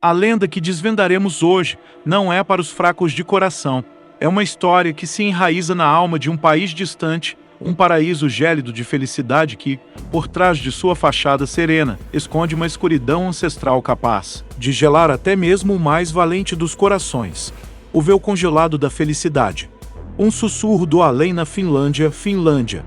A lenda que desvendaremos hoje não é para os fracos de coração. É uma história que se enraiza na alma de um país distante, um paraíso gélido de felicidade que, por trás de sua fachada serena, esconde uma escuridão ancestral capaz de gelar até mesmo o mais valente dos corações. O véu congelado da felicidade. Um sussurro do além na Finlândia, Finlândia.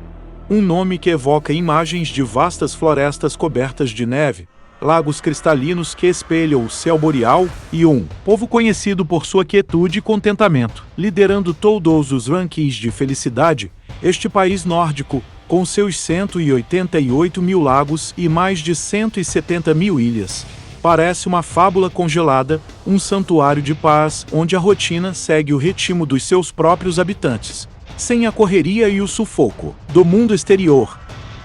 Um nome que evoca imagens de vastas florestas cobertas de neve, lagos cristalinos que espelham o céu boreal e um povo conhecido por sua quietude e contentamento. Liderando todos os rankings de felicidade, este país nórdico, com seus 188 mil lagos e mais de 170 mil ilhas, parece uma fábula congelada, um santuário de paz onde a rotina segue o ritmo dos seus próprios habitantes, sem a correria e o sufoco do mundo exterior.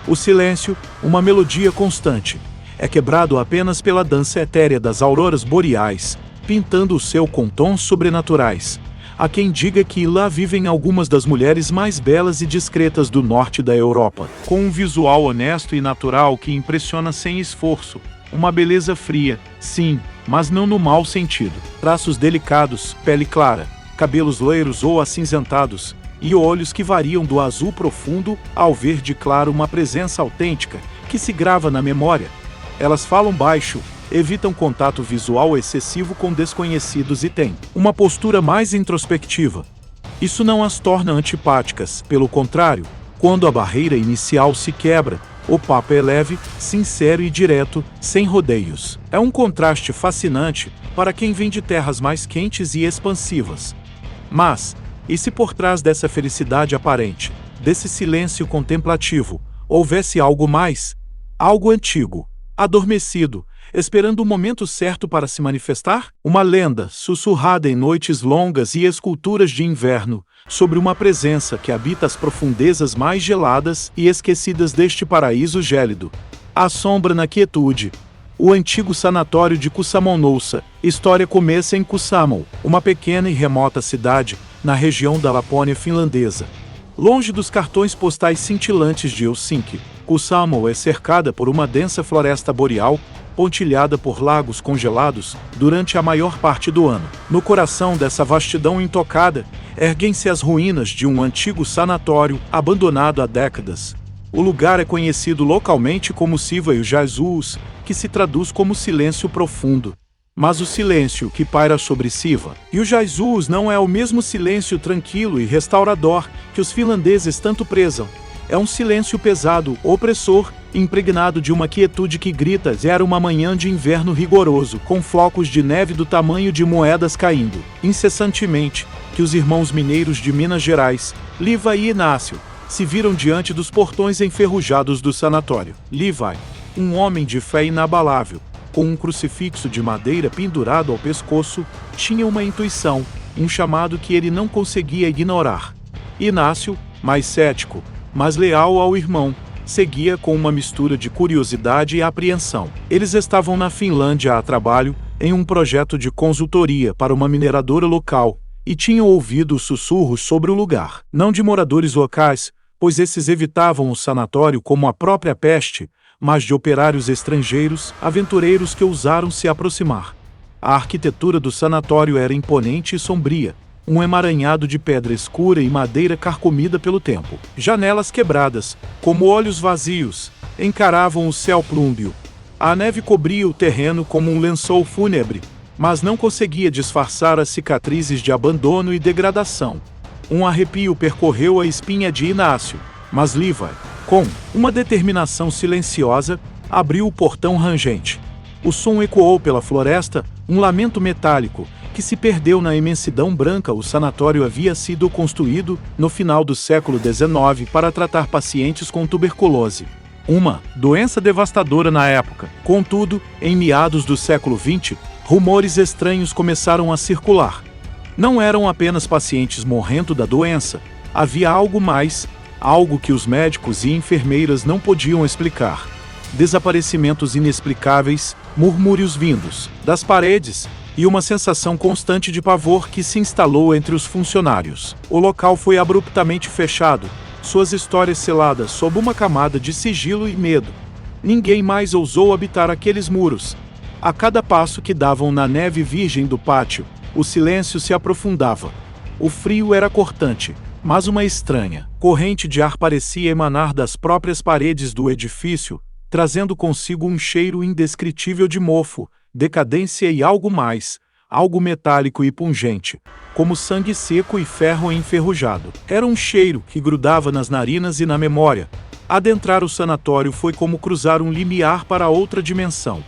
O silêncio, uma melodia constante, é quebrado apenas pela dança etérea das auroras boreais, pintando o céu com tons sobrenaturais. Há quem diga que lá vivem algumas das mulheres mais belas e discretas do norte da Europa, com um visual honesto e natural que impressiona sem esforço. Uma beleza fria, sim, mas não no mau sentido. Traços delicados, pele clara, cabelos loiros ou acinzentados, e olhos que variam do azul profundo ao verde claro, uma presença autêntica, que se grava na memória. Elas falam baixo, evitam contato visual excessivo com desconhecidos e têm uma postura mais introspectiva. Isso não as torna antipáticas, pelo contrário, quando a barreira inicial se quebra, o papo é leve, sincero e direto, sem rodeios. É um contraste fascinante para quem vem de terras mais quentes e expansivas. Mas, e se por trás dessa felicidade aparente, desse silêncio contemplativo, houvesse algo mais? Algo antigo, adormecido, esperando o momento certo para se manifestar? Uma lenda, sussurrada em noites longas e esculturas de inverno, sobre uma presença que habita as profundezas mais geladas e esquecidas deste paraíso gélido. A sombra na quietude. O antigo sanatório de Kusamon-Noussa. História começa em Kusamon, uma pequena e remota cidade, na região da Lapônia finlandesa. Longe dos cartões postais cintilantes de Helsinki, Kusamon é cercada por uma densa floresta boreal, pontilhada por lagos congelados durante a maior parte do ano. No coração dessa vastidão intocada, erguem-se as ruínas de um antigo sanatório abandonado há décadas. O lugar é conhecido localmente como Siva e o Jesus, que se traduz como silêncio profundo. Mas o silêncio que paira sobre Siva e o Jesus não é o mesmo silêncio tranquilo e restaurador que os finlandeses tanto prezam. É um silêncio pesado, opressor, impregnado de uma quietude que grita: era uma manhã de inverno rigoroso, com flocos de neve do tamanho de moedas caindo incessantemente, que os irmãos mineiros de Minas Gerais, Liva e Inácio, se viram diante dos portões enferrujados do sanatório. Levi, um homem de fé inabalável, com um crucifixo de madeira pendurado ao pescoço, tinha uma intuição, um chamado que ele não conseguia ignorar. Inácio, mais cético, mas leal ao irmão, seguia com uma mistura de curiosidade e apreensão. Eles estavam na Finlândia a trabalho, em um projeto de consultoria para uma mineradora local, e tinham ouvido sussurros sobre o lugar. Não de moradores locais, pois esses evitavam o sanatório como a própria peste, mas de operários estrangeiros, aventureiros que ousaram se aproximar. A arquitetura do sanatório era imponente e sombria, um emaranhado de pedra escura e madeira carcomida pelo tempo. Janelas quebradas, como olhos vazios, encaravam o céu plúmbeo. A neve cobria o terreno como um lençol fúnebre, mas não conseguia disfarçar as cicatrizes de abandono e degradação. Um arrepio percorreu a espinha de Inácio, mas Levi, com uma determinação silenciosa, abriu o portão rangente. O som ecoou pela floresta, um lamento metálico, que se perdeu na imensidão branca. O sanatório havia sido construído, no final do século XIX, para tratar pacientes com tuberculose. Uma doença devastadora na época. Contudo, em meados do século XX, rumores estranhos começaram a circular. Não eram apenas pacientes morrendo da doença. Havia algo mais, algo que os médicos e enfermeiras não podiam explicar. Desaparecimentos inexplicáveis, murmúrios vindos das paredes, e uma sensação constante de pavor que se instalou entre os funcionários. O local foi abruptamente fechado, suas histórias seladas sob uma camada de sigilo e medo. Ninguém mais ousou habitar aqueles muros. A cada passo que davam na neve virgem do pátio, o silêncio se aprofundava. O frio era cortante, mas uma estranha corrente de ar parecia emanar das próprias paredes do edifício, trazendo consigo um cheiro indescritível de mofo, decadência e algo mais, algo metálico e pungente, como sangue seco e ferro enferrujado. Era um cheiro que grudava nas narinas e na memória. Adentrar o sanatório foi como cruzar um limiar para outra dimensão.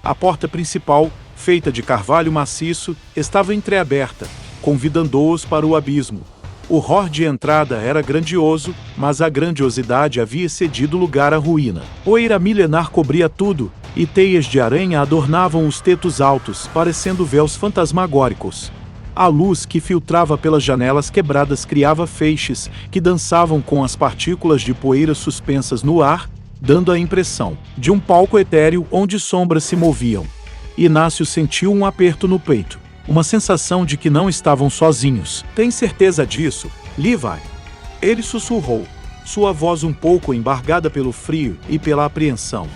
A porta principal, feita de carvalho maciço, estava entreaberta, convidando-os para o abismo. O hall de entrada era grandioso, mas a grandiosidade havia cedido lugar à ruína. Poeira milenar cobria tudo, e teias de aranha adornavam os tetos altos, parecendo véus fantasmagóricos. A luz que filtrava pelas janelas quebradas criava feixes que dançavam com as partículas de poeira suspensas no ar, dando a impressão de um palco etéreo onde sombras se moviam. Inácio sentiu um aperto no peito, uma sensação de que não estavam sozinhos. Tem certeza disso, Levi? Ele sussurrou, sua voz um pouco embargada pelo frio e pela apreensão.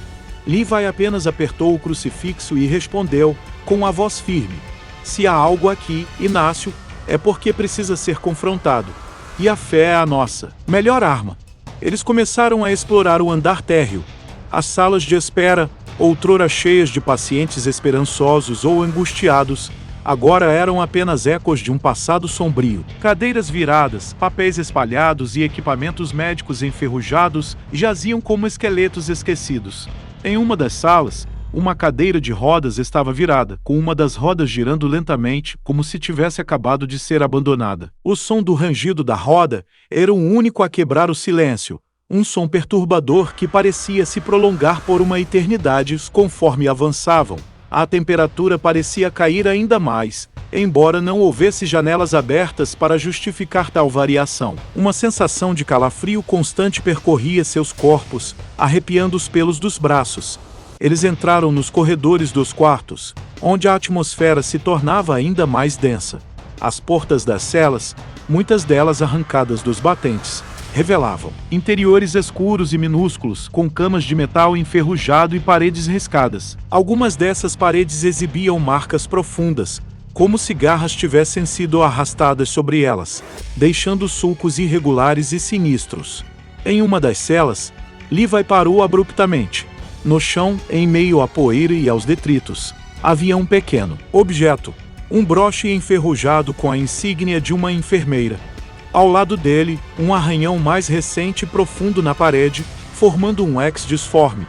Levi apenas apertou o crucifixo e respondeu, com a voz firme: se há algo aqui, Inácio, é porque precisa ser confrontado. E a fé é a nossa melhor arma. Eles começaram a explorar o andar térreo. As salas de espera, outrora cheias de pacientes esperançosos ou angustiados, agora eram apenas ecos de um passado sombrio. Cadeiras viradas, papéis espalhados e equipamentos médicos enferrujados jaziam como esqueletos esquecidos. Em uma das salas, uma cadeira de rodas estava virada, com uma das rodas girando lentamente, como se tivesse acabado de ser abandonada. O som do rangido da roda era o único a quebrar o silêncio, um som perturbador que parecia se prolongar por uma eternidade conforme avançavam. A temperatura parecia cair ainda mais, embora não houvesse janelas abertas para justificar tal variação. Uma sensação de calafrio constante percorria seus corpos, arrepiando os pelos dos braços. Eles entraram nos corredores dos quartos, onde a atmosfera se tornava ainda mais densa. As portas das celas, muitas delas arrancadas dos batentes, revelavam interiores escuros e minúsculos, com camas de metal enferrujado e paredes riscadas. Algumas dessas paredes exibiam marcas profundas, como se garras tivessem sido arrastadas sobre elas, deixando sulcos irregulares e sinistros. Em uma das celas, Levi parou abruptamente. No chão, em meio à poeira e aos detritos, havia um pequeno objeto, um broche enferrujado com a insígnia de uma enfermeira. Ao lado dele, um arranhão mais recente e profundo na parede, formando um X disforme.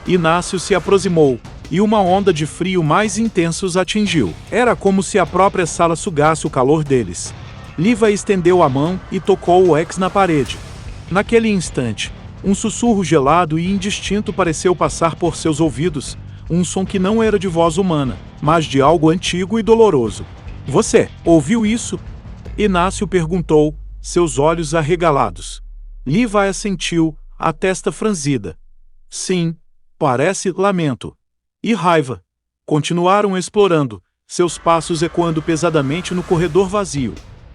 Inácio se aproximou, e uma onda de frio mais intenso os atingiu. Era como se a própria sala sugasse o calor deles. Levi estendeu a mão e tocou o X na parede. Naquele instante, um sussurro gelado e indistinto pareceu passar por seus ouvidos, um som que não era de voz humana, mas de algo antigo e doloroso. Você ouviu isso? Inácio perguntou, seus olhos arregalados. Levi assentiu, a testa franzida. Sim, parece lamento. E raiva. Continuaram explorando, seus passos ecoando pesadamente no corredor vazio.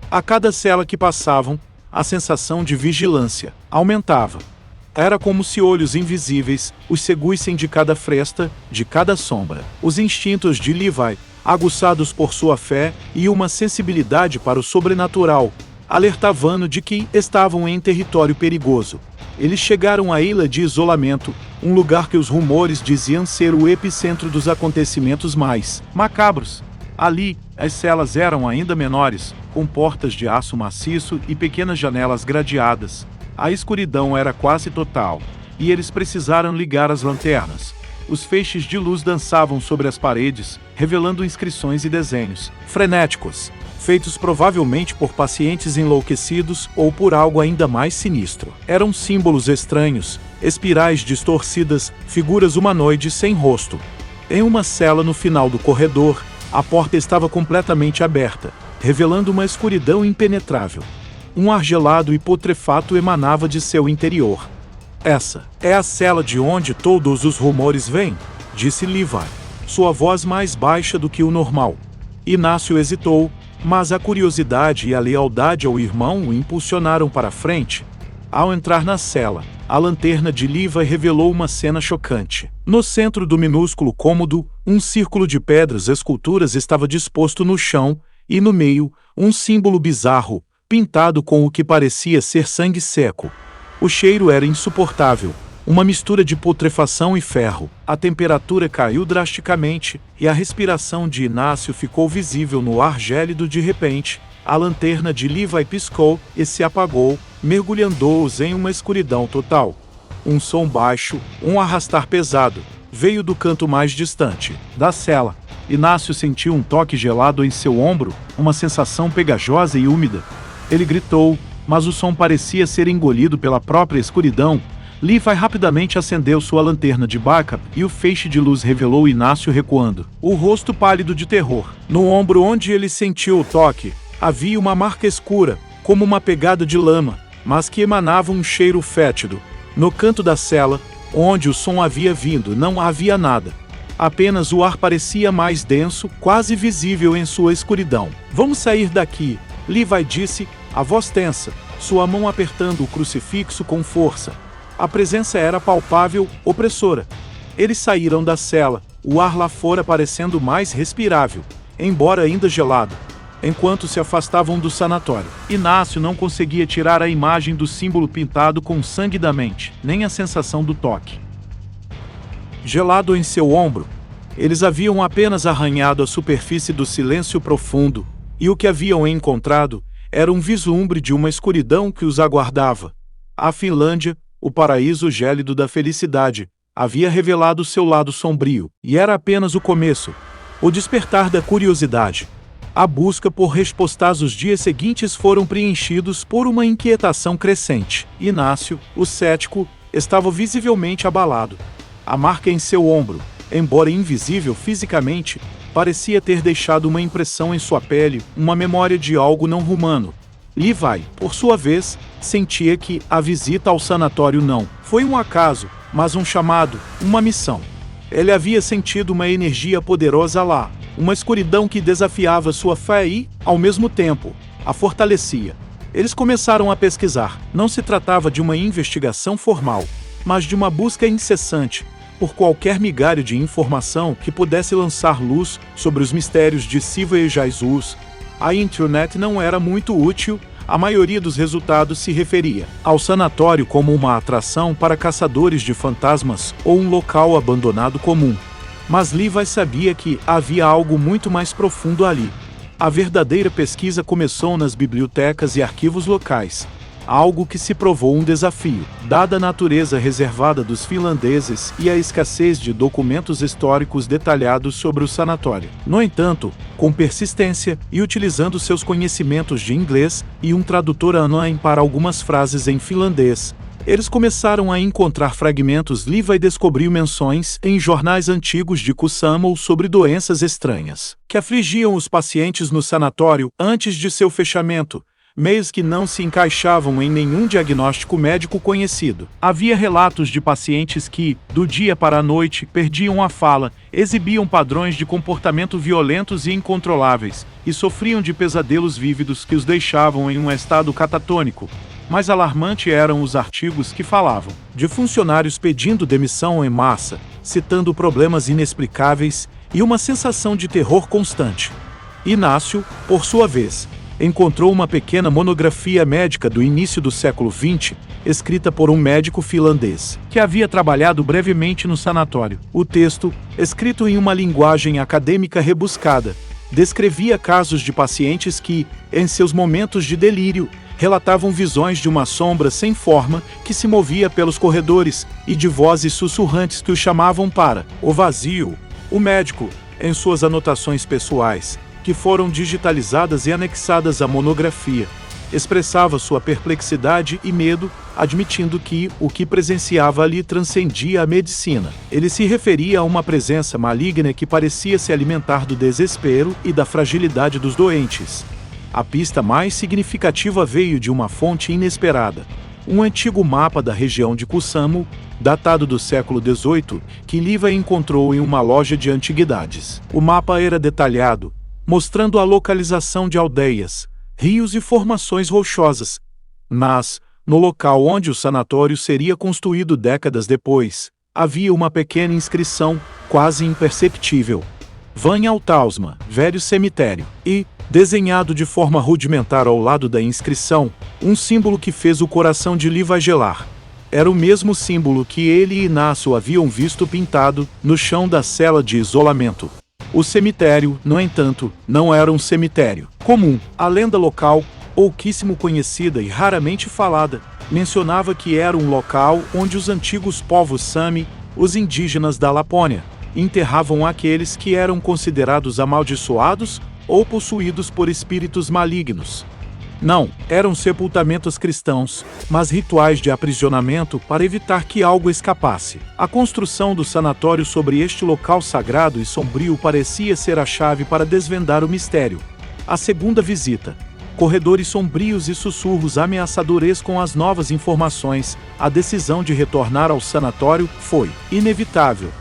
A cada cela que passavam, a sensação de vigilância aumentava. Era como se olhos invisíveis os seguissem de cada fresta, de cada sombra. Os instintos de Levi, aguçados por sua fé e uma sensibilidade para o sobrenatural, alertavam-no de que estavam em território perigoso. Eles chegaram à ilha de isolamento, um lugar que os rumores diziam ser o epicentro dos acontecimentos mais macabros. Ali, as celas eram ainda menores, com portas de aço maciço e pequenas janelas gradeadas. A escuridão era quase total, e eles precisaram ligar as lanternas. Os feixes de luz dançavam sobre as paredes, revelando inscrições e desenhos frenéticos, feitos provavelmente por pacientes enlouquecidos ou por algo ainda mais sinistro. Eram símbolos estranhos, espirais distorcidas, figuras humanoides sem rosto. Em uma cela no final do corredor, a porta estava completamente aberta, revelando uma escuridão impenetrável. Um ar gelado e putrefato emanava de seu interior. Essa é a cela de onde todos os rumores vêm, disse Levi, sua voz mais baixa do que o normal. Inácio hesitou, mas a curiosidade e a lealdade ao irmão o impulsionaram para frente. Ao entrar na cela, a lanterna de Levi revelou uma cena chocante. No centro do minúsculo cômodo, um círculo de pedras esculturas estava disposto no chão, e no meio, um símbolo bizarro, pintado com o que parecia ser sangue seco. O cheiro era insuportável, uma mistura de putrefação e ferro. A temperatura caiu drasticamente, e a respiração de Inácio ficou visível no ar gélido de repente. A lanterna de Levi piscou e se apagou, mergulhando-os em uma escuridão total. Um som baixo, um arrastar pesado, veio do canto mais distante da cela. Inácio sentiu um toque gelado em seu ombro, uma sensação pegajosa e úmida. Ele gritou, mas o som parecia ser engolido pela própria escuridão. Levi rapidamente acendeu sua lanterna de backup e o feixe de luz revelou Inácio recuando, o rosto pálido de terror. No ombro onde ele sentiu o toque, havia uma marca escura, como uma pegada de lama, mas que emanava um cheiro fétido. No canto da cela, onde o som havia vindo, não havia nada. Apenas o ar parecia mais denso, quase visível em sua escuridão. "Vamos sair daqui", Levi disse, a voz tensa, sua mão apertando o crucifixo com força. A presença era palpável, opressora. Eles saíram da cela, o ar lá fora parecendo mais respirável, embora ainda gelado. Enquanto se afastavam do sanatório, Inácio não conseguia tirar a imagem do símbolo pintado com sangue da mente, nem a sensação do toque. Gelado em seu ombro, eles haviam apenas arranhado a superfície do silêncio profundo, e o que haviam encontrado era um vislumbre de uma escuridão que os aguardava. A Finlândia, o paraíso gélido da felicidade, havia revelado seu lado sombrio, e era apenas o começo, o despertar da curiosidade. A busca por respostas os dias seguintes foram preenchidos por uma inquietação crescente. Inácio, o cético, estava visivelmente abalado. A marca em seu ombro, embora invisível fisicamente, parecia ter deixado uma impressão em sua pele, uma memória de algo não humano. Levi, por sua vez, sentia que a visita ao sanatório não foi um acaso, mas um chamado, uma missão. Ele havia sentido uma energia poderosa lá, uma escuridão que desafiava sua fé e, ao mesmo tempo, a fortalecia. Eles começaram a pesquisar. Não se tratava de uma investigação formal, mas de uma busca incessante por qualquer migalha de informação que pudesse lançar luz sobre os mistérios de Siva e Jesus. A internet não era muito útil, a maioria dos resultados se referia ao sanatório como uma atração para caçadores de fantasmas ou um local abandonado comum. Mas Levi sabia que havia algo muito mais profundo ali. A verdadeira pesquisa começou nas bibliotecas e arquivos locais. Algo que se provou um desafio, dada a natureza reservada dos finlandeses e a escassez de documentos históricos detalhados sobre o sanatório. No entanto, com persistência e utilizando seus conhecimentos de inglês e um tradutor online para algumas frases em finlandês, eles começaram a encontrar fragmentos. Levi descobriu menções em jornais antigos de Kuusamo sobre doenças estranhas que afligiam os pacientes no sanatório antes de seu fechamento, meios que não se encaixavam em nenhum diagnóstico médico conhecido. Havia relatos de pacientes que, do dia para a noite, perdiam a fala, exibiam padrões de comportamento violentos e incontroláveis, e sofriam de pesadelos vívidos que os deixavam em um estado catatônico. Mais alarmante eram os artigos que falavam de funcionários pedindo demissão em massa, citando problemas inexplicáveis e uma sensação de terror constante. Inácio, por sua vez, encontrou uma pequena monografia médica do início do século XX, escrita por um médico finlandês, que havia trabalhado brevemente no sanatório. O texto, escrito em uma linguagem acadêmica rebuscada, descrevia casos de pacientes que, em seus momentos de delírio, relatavam visões de uma sombra sem forma que se movia pelos corredores e de vozes sussurrantes que o chamavam para o vazio. O médico, em suas anotações pessoais, que foram digitalizadas e anexadas à monografia, expressava sua perplexidade e medo, admitindo que o que presenciava ali transcendia a medicina. Ele se referia a uma presença maligna que parecia se alimentar do desespero e da fragilidade dos doentes. A pista mais significativa veio de uma fonte inesperada. Um antigo mapa da região de Kuusamo, datado do século XVIII, que Levi encontrou em uma loja de antiguidades. O mapa era detalhado, mostrando a localização de aldeias, rios e formações rochosas. Mas, no local onde o sanatório seria construído décadas depois, havia uma pequena inscrição, quase imperceptível. Van Altausma, velho cemitério, e, desenhado de forma rudimentar ao lado da inscrição, um símbolo que fez o coração de Levi gelar. Era o mesmo símbolo que ele e Inácio haviam visto pintado no chão da cela de isolamento. O cemitério, no entanto, não era um cemitério comum. A lenda local, pouquíssimo conhecida e raramente falada, mencionava que era um local onde os antigos povos Sami, os indígenas da Lapônia, enterravam aqueles que eram considerados amaldiçoados ou possuídos por espíritos malignos. Não, eram sepultamentos cristãos, mas rituais de aprisionamento para evitar que algo escapasse. A construção do sanatório sobre este local sagrado e sombrio parecia ser a chave para desvendar o mistério. A segunda visita. Corredores sombrios e sussurros ameaçadores com as novas informações. A decisão de retornar ao sanatório foi inevitável.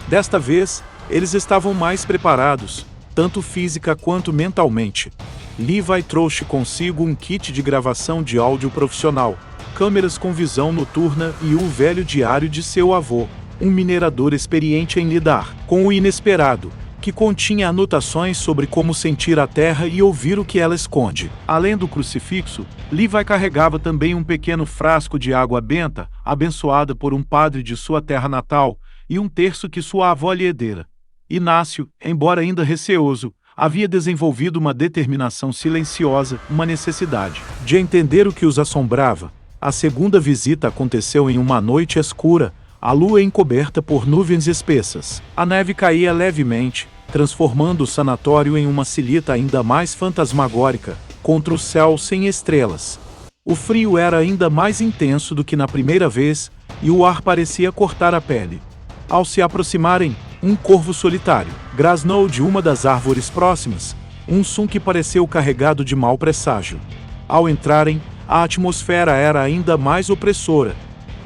Desta vez, eles estavam mais preparados, tanto física quanto mentalmente. Levi trouxe consigo um kit de gravação de áudio profissional, câmeras com visão noturna e o velho diário de seu avô, um minerador experiente em lidar com o inesperado, que continha anotações sobre como sentir a terra e ouvir o que ela esconde. Além do crucifixo, Levi carregava também um pequeno frasco de água benta, abençoada por um padre de sua terra natal, e um terço que sua avó lhe herdera. Inácio, embora ainda receoso, havia desenvolvido uma determinação silenciosa, uma necessidade de entender o que os assombrava. A segunda visita aconteceu em uma noite escura, a lua encoberta por nuvens espessas. A neve caía levemente, transformando o sanatório em uma silhueta ainda mais fantasmagórica, contra o céu sem estrelas. O frio era ainda mais intenso do que na primeira vez, e o ar parecia cortar a pele. Ao se aproximarem, um corvo solitário grasnou de uma das árvores próximas, um som que pareceu carregado de mau presságio. Ao entrarem, a atmosfera era ainda mais opressora.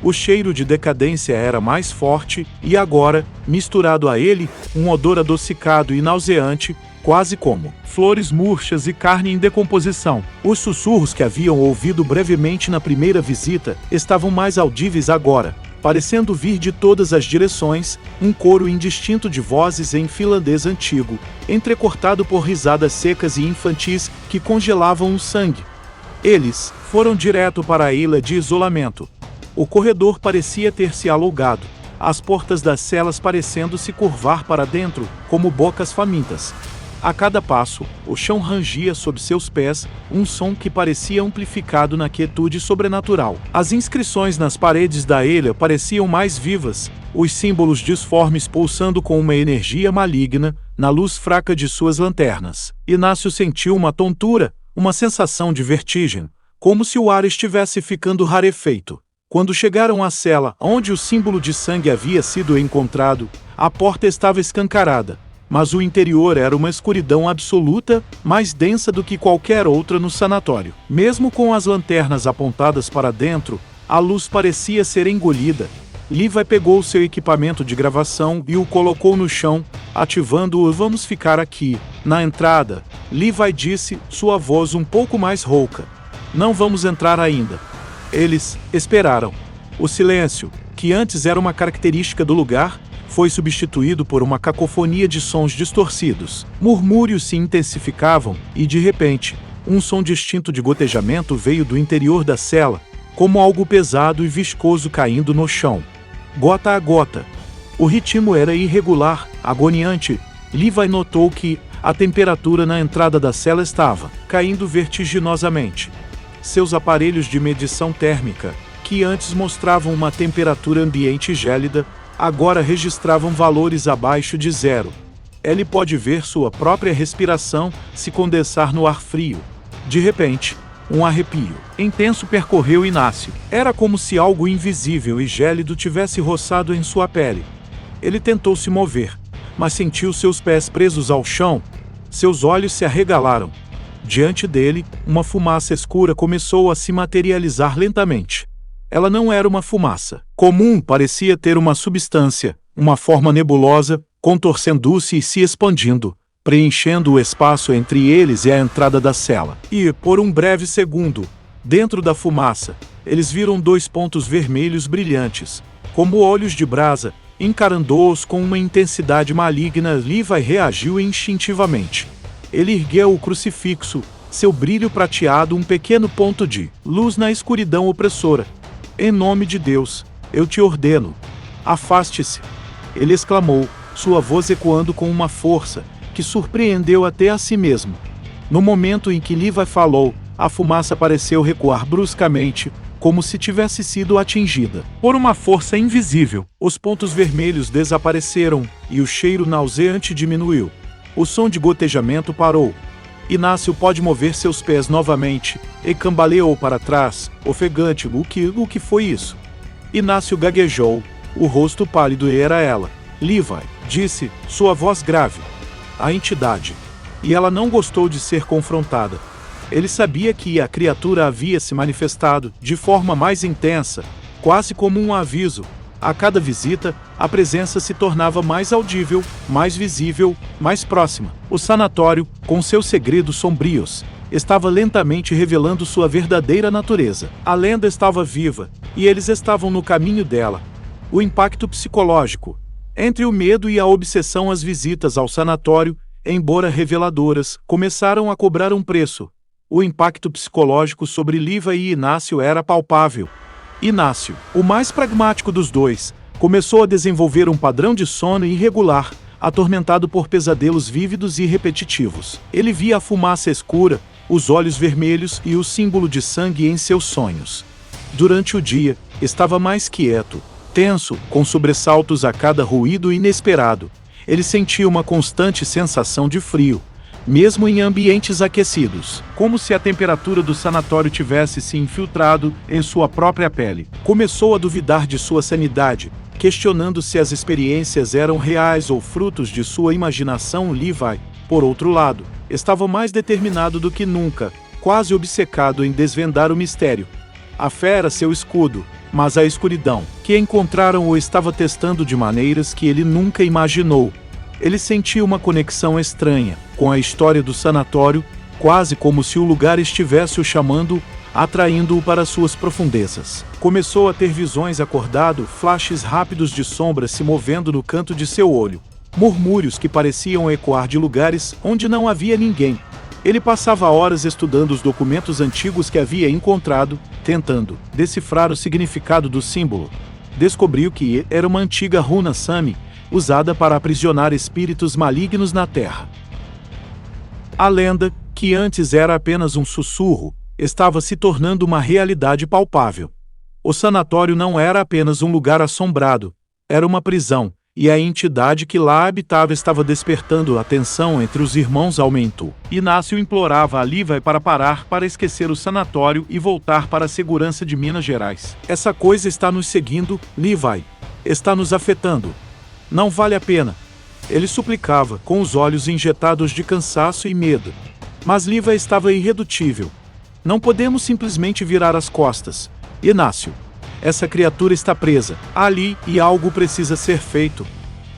O cheiro de decadência era mais forte e agora, misturado a ele, um odor adocicado e nauseante, quase como flores murchas e carne em decomposição. Os sussurros que haviam ouvido brevemente na primeira visita estavam mais audíveis agora, parecendo vir de todas as direções, um coro indistinto de vozes em finlandês antigo, entrecortado por risadas secas e infantis que congelavam o sangue. Eles foram direto para a ilha de isolamento. O corredor parecia ter se alongado, as portas das celas parecendo se curvar para dentro, como bocas famintas. A cada passo, o chão rangia sob seus pés, um som que parecia amplificado na quietude sobrenatural. As inscrições nas paredes da ilha pareciam mais vivas, os símbolos disformes pulsando com uma energia maligna, na luz fraca de suas lanternas. Inácio sentiu uma tontura, uma sensação de vertigem, como se o ar estivesse ficando rarefeito. Quando chegaram à cela onde o símbolo de sangue havia sido encontrado, a porta estava escancarada. Mas o interior era uma escuridão absoluta, mais densa do que qualquer outra no sanatório. Mesmo com as lanternas apontadas para dentro, a luz parecia ser engolida. Levi pegou seu equipamento de gravação e o colocou no chão, ativando-o. Vamos ficar aqui. Na entrada, Levi disse, sua voz um pouco mais rouca. Não vamos entrar ainda. Eles esperaram. O silêncio, que antes era uma característica do lugar, foi substituído por uma cacofonia de sons distorcidos. Murmúrios se intensificavam e, de repente, um som distinto de gotejamento veio do interior da cela, como algo pesado e viscoso caindo no chão. Gota a gota. O ritmo era irregular, agoniante. Levi notou que a temperatura na entrada da cela estava caindo vertiginosamente. Seus aparelhos de medição térmica, que antes mostravam uma temperatura ambiente gélida, agora registravam valores abaixo de zero. Ele pode ver sua própria respiração se condensar no ar frio. De repente, um arrepio intenso percorreu Inácio. Era como se algo invisível e gélido tivesse roçado em sua pele. Ele tentou se mover, mas sentiu seus pés presos ao chão. Seus olhos se arregalaram. Diante dele, uma fumaça escura começou a se materializar lentamente. Ela não era uma fumaça comum, parecia ter uma substância, uma forma nebulosa, contorcendo-se e se expandindo, preenchendo o espaço entre eles e a entrada da cela. E, por um breve segundo, dentro da fumaça, eles viram 2 pontos vermelhos brilhantes, como olhos de brasa, encarando-os com uma intensidade maligna. Levi reagiu instintivamente. Ele ergueu o crucifixo, seu brilho prateado um pequeno ponto de luz na escuridão opressora. Em nome de Deus, eu te ordeno, afaste-se! Ele exclamou, sua voz ecoando com uma força que surpreendeu até a si mesmo. No momento em que Levi falou, a fumaça pareceu recuar bruscamente, como se tivesse sido atingida por uma força invisível. Os pontos vermelhos desapareceram e o cheiro nauseante diminuiu. O som de gotejamento parou. Inácio pôde mover seus pés novamente e cambaleou para trás, ofegante. O que foi isso? Inácio gaguejou. O rosto pálido era ela. Levi, disse, sua voz grave. A entidade. E ela não gostou de ser confrontada. Ele sabia que a criatura havia se manifestado de forma mais intensa, quase como um aviso. A cada visita, a presença se tornava mais audível, mais visível, mais próxima. O sanatório, com seus segredos sombrios, estava lentamente revelando sua verdadeira natureza. A lenda estava viva, e eles estavam no caminho dela. O impacto psicológico. Entre o medo e a obsessão, as visitas ao sanatório, embora reveladoras, começaram a cobrar um preço. O impacto psicológico sobre Levi e Inácio era palpável. Inácio, o mais pragmático dos dois, começou a desenvolver um padrão de sono irregular, atormentado por pesadelos vívidos e repetitivos. Ele via a fumaça escura, os olhos vermelhos e o símbolo de sangue em seus sonhos. Durante o dia, estava mais quieto, tenso, com sobressaltos a cada ruído inesperado. Ele sentia uma constante sensação de frio, mesmo em ambientes aquecidos, como se a temperatura do sanatório tivesse se infiltrado em sua própria pele. Começou a duvidar de sua sanidade, questionando se as experiências eram reais ou frutos de sua imaginação. Levi, por outro lado, estava mais determinado do que nunca, quase obcecado em desvendar o mistério. A fé era seu escudo, mas a escuridão que encontraram o estava testando de maneiras que ele nunca imaginou. Ele sentia uma conexão estranha com a história do sanatório, quase como se o lugar estivesse o chamando, atraindo-o para suas profundezas. Começou a ter visões acordado, flashes rápidos de sombras se movendo no canto de seu olho, murmúrios que pareciam ecoar de lugares onde não havia ninguém. Ele passava horas estudando os documentos antigos que havia encontrado, tentando decifrar o significado do símbolo. Descobriu que era uma antiga runa Sami, usada para aprisionar espíritos malignos na Terra. A lenda, que antes era apenas um sussurro, estava se tornando uma realidade palpável. O sanatório não era apenas um lugar assombrado, era uma prisão, e a entidade que lá habitava estava despertando a tensão entre os irmãos. Aumentou. Inácio implorava a Levi para parar, para esquecer o sanatório e voltar para a segurança de Minas Gerais. Essa coisa está nos seguindo, Levi. Está nos afetando. Não vale a pena. Ele suplicava, com os olhos injetados de cansaço e medo. Mas Levi estava irredutível. Não podemos simplesmente virar as costas. Inácio, essa criatura está presa ali e algo precisa ser feito.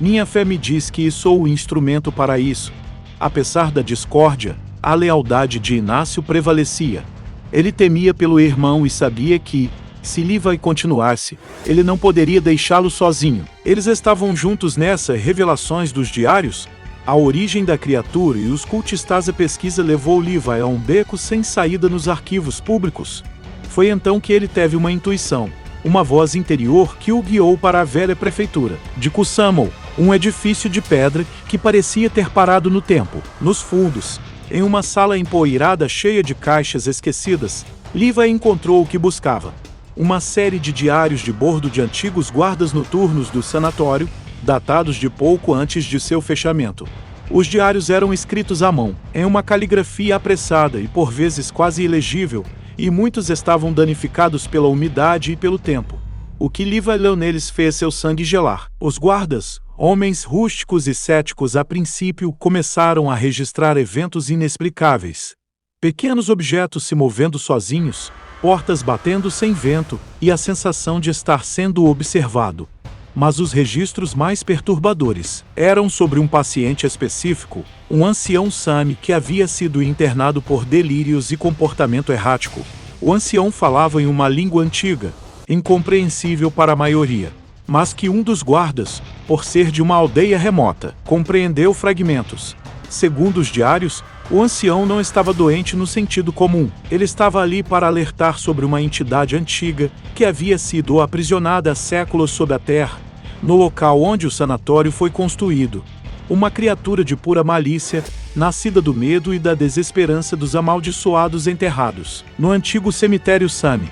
Minha fé me diz que sou o instrumento para isso. Apesar da discórdia, a lealdade de Inácio prevalecia. Ele temia pelo irmão e sabia que, se Levi continuasse, ele não poderia deixá-lo sozinho. Eles estavam juntos nessa revelações dos diários. A origem da criatura e os cultistas. A pesquisa levou Levi a um beco sem saída nos arquivos públicos. Foi então que ele teve uma intuição, uma voz interior que o guiou para a velha prefeitura de Kusamo, um edifício de pedra que parecia ter parado no tempo. Nos fundos, em uma sala empoeirada cheia de caixas esquecidas, Levi encontrou o que buscava. Uma série de diários de bordo de antigos guardas noturnos do sanatório, datados de pouco antes de seu fechamento. Os diários eram escritos à mão, em uma caligrafia apressada e por vezes quase ilegível, e muitos estavam danificados pela umidade e pelo tempo. O que Levi leu neles fez seu sangue gelar. Os guardas, homens rústicos e céticos, a princípio começaram a registrar eventos inexplicáveis. Pequenos objetos se movendo sozinhos, portas batendo sem vento e a sensação de estar sendo observado. Mas os registros mais perturbadores eram sobre um paciente específico, um ancião Sami que havia sido internado por delírios e comportamento errático. O ancião falava em uma língua antiga, incompreensível para a maioria, mas que um dos guardas, por ser de uma aldeia remota, compreendeu fragmentos. Segundo os diários, o ancião não estava doente no sentido comum. Ele estava ali para alertar sobre uma entidade antiga que havia sido aprisionada há séculos sob a terra, no local onde o sanatório foi construído. Uma criatura de pura malícia, nascida do medo e da desesperança dos amaldiçoados enterrados no antigo cemitério Sami.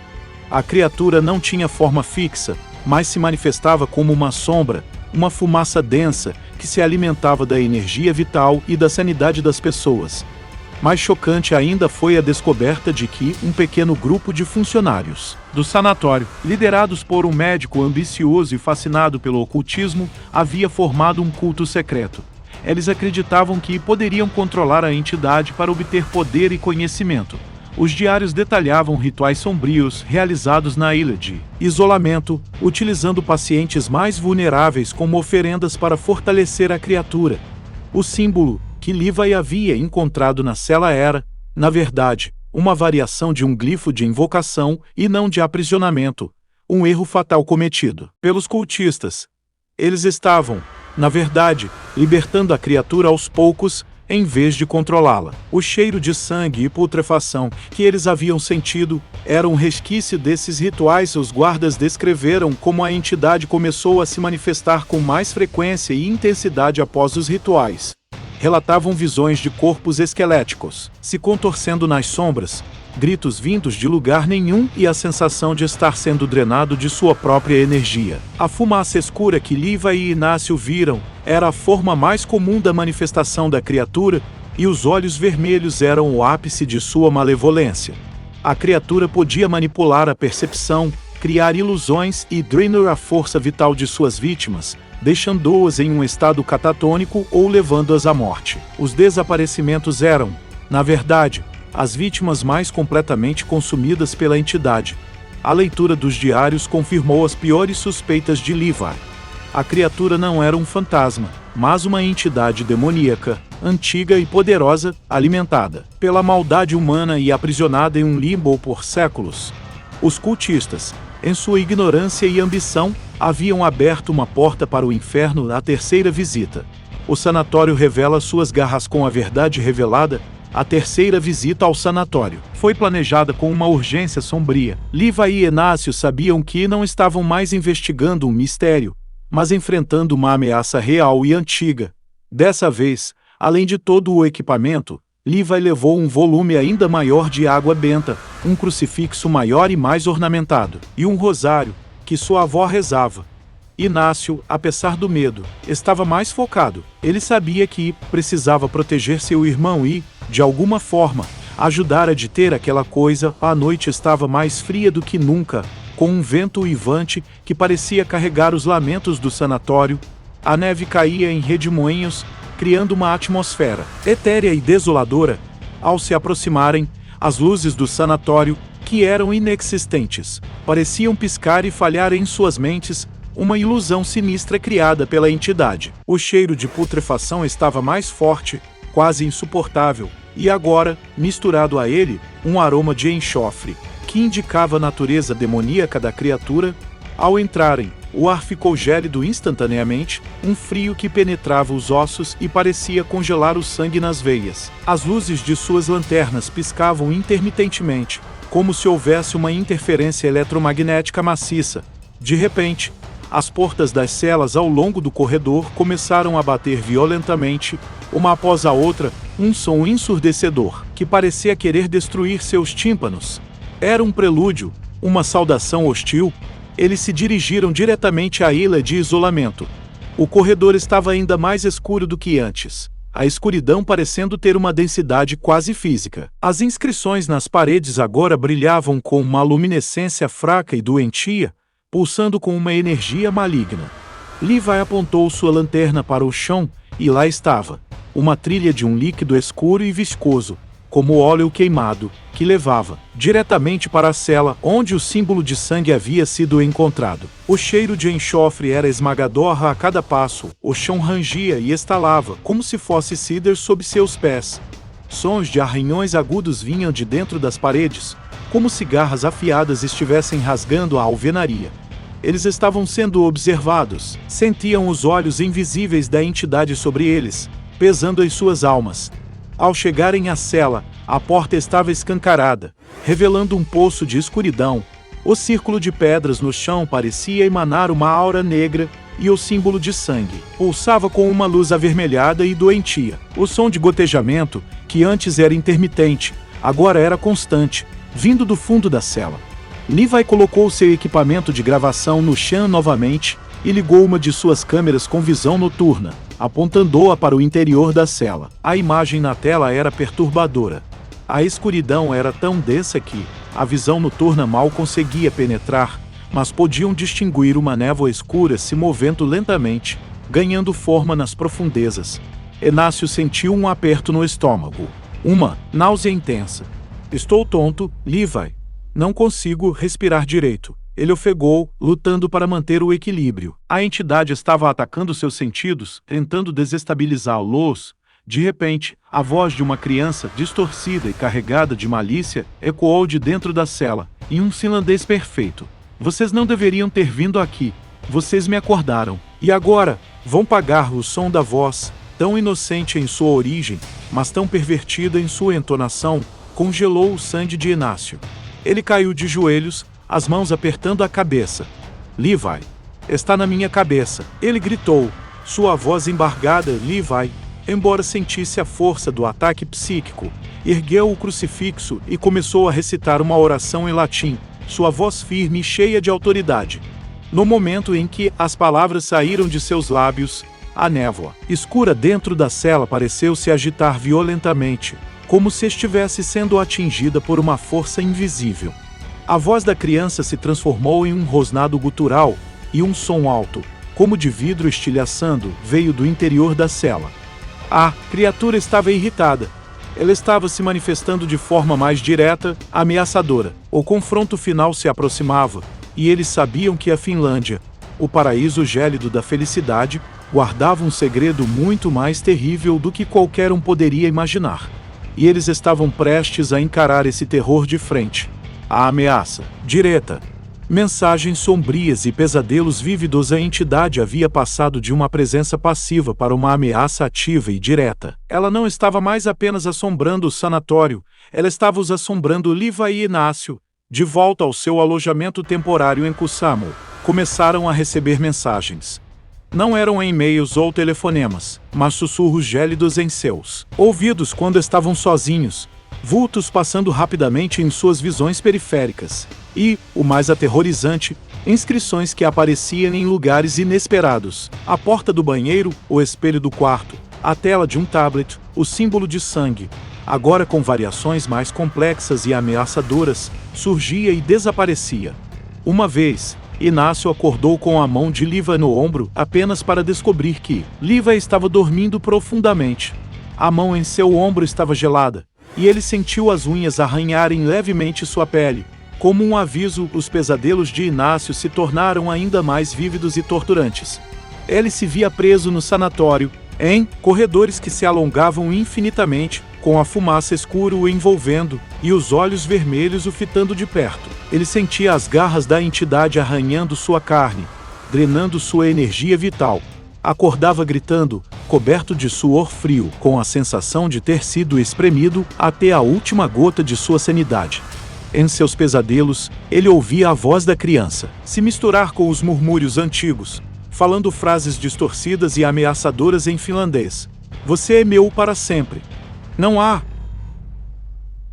A criatura não tinha forma fixa, mas se manifestava como uma sombra, uma fumaça densa que se alimentava da energia vital e da sanidade das pessoas. Mais chocante ainda foi a descoberta de que um pequeno grupo de funcionários do sanatório, liderados por um médico ambicioso e fascinado pelo ocultismo, havia formado um culto secreto. Eles acreditavam que poderiam controlar a entidade para obter poder e conhecimento. Os diários detalhavam rituais sombrios realizados na ilha de isolamento, utilizando pacientes mais vulneráveis como oferendas para fortalecer a criatura. O símbolo que Levi havia encontrado na cela era, na verdade, uma variação de um glifo de invocação e não de aprisionamento, um erro fatal cometido pelos cultistas. Eles estavam, na verdade, libertando a criatura aos poucos, em vez de controlá-la. O cheiro de sangue e putrefação que eles haviam sentido era um resquício desses rituais. Os guardas descreveram como a entidade começou a se manifestar com mais frequência e intensidade após os rituais. Relatavam visões de corpos esqueléticos se contorcendo nas sombras, gritos vindos de lugar nenhum e a sensação de estar sendo drenado de sua própria energia. A fumaça escura que Levi e Inácio viram era a forma mais comum da manifestação da criatura, e os olhos vermelhos eram o ápice de sua malevolência. A criatura podia manipular a percepção, criar ilusões e drenar a força vital de suas vítimas, deixando-as em um estado catatônico ou levando-as à morte. Os desaparecimentos eram, na verdade, as vítimas mais completamente consumidas pela entidade. A leitura dos diários confirmou as piores suspeitas de Levi. A criatura não era um fantasma, mas uma entidade demoníaca, antiga e poderosa, alimentada pela maldade humana e aprisionada em um limbo por séculos. Os cultistas, em sua ignorância e ambição, haviam aberto uma porta para o inferno na terceira visita. O sanatório revela suas garras com a verdade revelada. A terceira visita ao sanatório foi planejada com uma urgência sombria. Levi e Inácio sabiam que não estavam mais investigando um mistério, mas enfrentando uma ameaça real e antiga. Dessa vez, além de todo o equipamento, Levi levou um volume ainda maior de água benta, um crucifixo maior e mais ornamentado, e um rosário, que sua avó rezava. Inácio, apesar do medo, estava mais focado. Ele sabia que precisava proteger seu irmão e, de alguma forma, ajudar a deter aquela coisa. A noite estava mais fria do que nunca, com um vento uivante que parecia carregar os lamentos do sanatório. A neve caía em redemoinhos, criando uma atmosfera etérea e desoladora. Ao se aproximarem, as luzes do sanatório, que eram inexistentes, pareciam piscar e falhar em suas mentes, uma ilusão sinistra criada pela entidade. O cheiro de putrefação estava mais forte, quase insuportável, e agora, misturado a ele, um aroma de enxofre, que indicava a natureza demoníaca da criatura. Ao entrarem, o ar ficou gélido instantaneamente, um frio que penetrava os ossos e parecia congelar o sangue nas veias. As luzes de suas lanternas piscavam intermitentemente, como se houvesse uma interferência eletromagnética maciça. De repente, as portas das celas ao longo do corredor começaram a bater violentamente, uma após a outra, um som ensurdecedor, que parecia querer destruir seus tímpanos. Era um prelúdio, uma saudação hostil. Eles se dirigiram diretamente à ilha de isolamento. O corredor estava ainda mais escuro do que antes, a escuridão parecendo ter uma densidade quase física. As inscrições nas paredes agora brilhavam com uma luminescência fraca e doentia, pulsando com uma energia maligna. Levi apontou sua lanterna para o chão, e lá estava, uma trilha de um líquido escuro e viscoso, como óleo queimado, que levava diretamente para a cela onde o símbolo de sangue havia sido encontrado. O cheiro de enxofre era esmagador a cada passo, o chão rangia e estalava, como se fosse cider sob seus pés. Sons de arranhões agudos vinham de dentro das paredes, como se garras afiadas estivessem rasgando a alvenaria. Eles estavam sendo observados, sentiam os olhos invisíveis da entidade sobre eles, pesando as suas almas. Ao chegarem à cela, a porta estava escancarada, revelando um poço de escuridão. O círculo de pedras no chão parecia emanar uma aura negra, e o símbolo de sangue pulsava com uma luz avermelhada e doentia. O som de gotejamento, que antes era intermitente, agora era constante, vindo do fundo da cela. Levi colocou seu equipamento de gravação no chão novamente e ligou uma de suas câmeras com visão noturna, apontando-a para o interior da cela. A imagem na tela era perturbadora. A escuridão era tão densa que a visão noturna mal conseguia penetrar, mas podiam distinguir uma névoa escura se movendo lentamente, ganhando forma nas profundezas. Inácio sentiu um aperto no estômago. Uma náusea intensa. Estou tonto, Levi. Não consigo respirar direito. Ele ofegou, lutando para manter o equilíbrio. A entidade estava atacando seus sentidos, tentando desestabilizá-los. De repente, a voz de uma criança, distorcida e carregada de malícia, ecoou de dentro da cela, em um finlandês perfeito. Vocês não deveriam ter vindo aqui. Vocês me acordaram. E agora, vão pagar o som da voz, tão inocente em sua origem, mas tão pervertida em sua entonação, congelou o sangue de Inácio. Ele caiu de joelhos, as mãos apertando a cabeça. Levi, está na minha cabeça, ele gritou, sua voz embargada. Levi, embora sentisse a força do ataque psíquico, ergueu o crucifixo e começou a recitar uma oração em latim, sua voz firme e cheia de autoridade. No momento em que as palavras saíram de seus lábios, a névoa escura dentro da cela pareceu se agitar violentamente, como se estivesse sendo atingida por uma força invisível. A voz da criança se transformou em um rosnado gutural, e um som alto, como de vidro estilhaçando, veio do interior da cela. A criatura estava irritada. Ela estava se manifestando de forma mais direta, ameaçadora. O confronto final se aproximava, e eles sabiam que a Finlândia, o paraíso gélido da felicidade, guardava um segredo muito mais terrível do que qualquer um poderia imaginar. E eles estavam prestes a encarar esse terror de frente. A ameaça, direta. Mensagens sombrias e pesadelos vívidos. A entidade havia passado de uma presença passiva para uma ameaça ativa e direta. Ela não estava mais apenas assombrando o sanatório, ela estava os assombrando. Levi e Inácio, de volta ao seu alojamento temporário em Kuusamo, começaram a receber mensagens. Não eram e-mails ou telefonemas, mas sussurros gélidos em seus ouvidos quando estavam sozinhos, vultos passando rapidamente em suas visões periféricas, e, o mais aterrorizante, inscrições que apareciam em lugares inesperados: a porta do banheiro, o espelho do quarto, a tela de um tablet, o símbolo de sangue. Agora com variações mais complexas e ameaçadoras, surgia e desaparecia. Uma vez, Inácio acordou com a mão de Levi no ombro apenas para descobrir que Levi estava dormindo profundamente. A mão em seu ombro estava gelada, e ele sentiu as unhas arranharem levemente sua pele. Como um aviso, os pesadelos de Inácio se tornaram ainda mais vívidos e torturantes. Ele se via preso no sanatório, em corredores que se alongavam infinitamente, com a fumaça escura o envolvendo e os olhos vermelhos o fitando de perto. Ele sentia as garras da entidade arranhando sua carne, drenando sua energia vital. Acordava gritando, coberto de suor frio, com a sensação de ter sido espremido até a última gota de sua sanidade. Em seus pesadelos, ele ouvia a voz da criança se misturar com os murmúrios antigos, falando frases distorcidas e ameaçadoras em finlandês. Você é meu para sempre. Não há